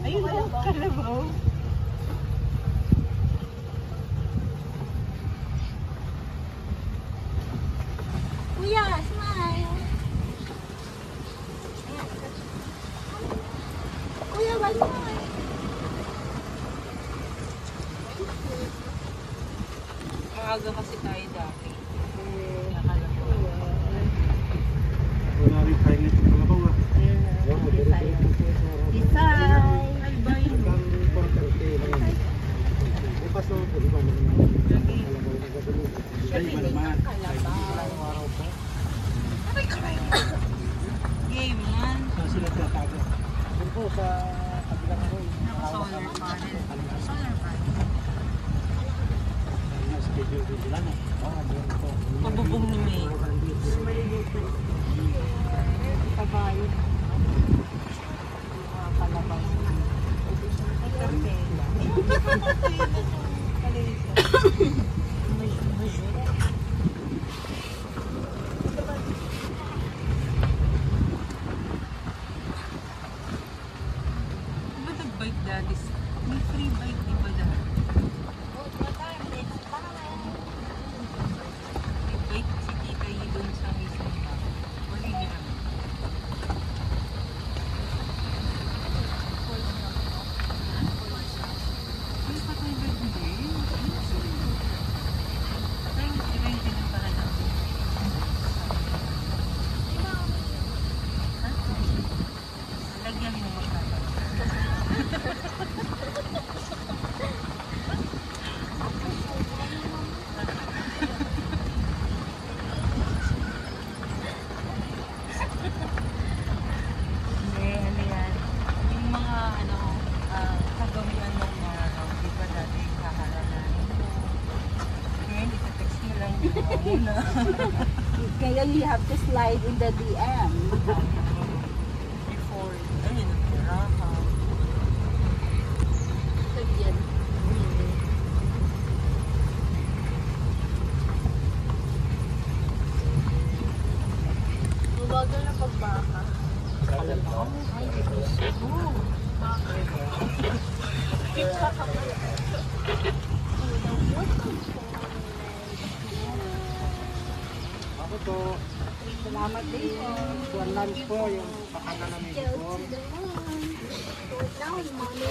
Ayun o, kalabaw. Kuya, smile. Kuya, why smile? Maaga kasi tayo dati. Nakalabaw. Wala rin tayo nito kalabaw ah. Design. Ay, ba yun? Bukas naman po, iba naman. Ay, iba naman. Game man. Saan sila tatago? Doon po sa kabilang ako. Naka-solar panel. Solar panel. Schedule din sila no? Oo, doon po. Pabubong ni May. Kabayo. Mga kalabaw. Diba nag-bike dati? May free bike di ba dati? May bike si Tita Yi dun sa mismong bako. Wali niya. Ay, patay ba hindi? Patay, rente ng pahalang. Ha? Lagyan mo magkakaroon. Hindi, ano yan? Yung mga ano, kagawian ng araw, di ba dati kaharalan? Ngayon, itetext mo lang yung muna. Ngayon, you have to slide in the DM. Before, ayun, natira ka. Yan. Mabagal na pagbaka. Kalabaw? Ay, ito. Ako to, Salamat din po. buwan lunch po, yung pakana namin po. Down, mommy.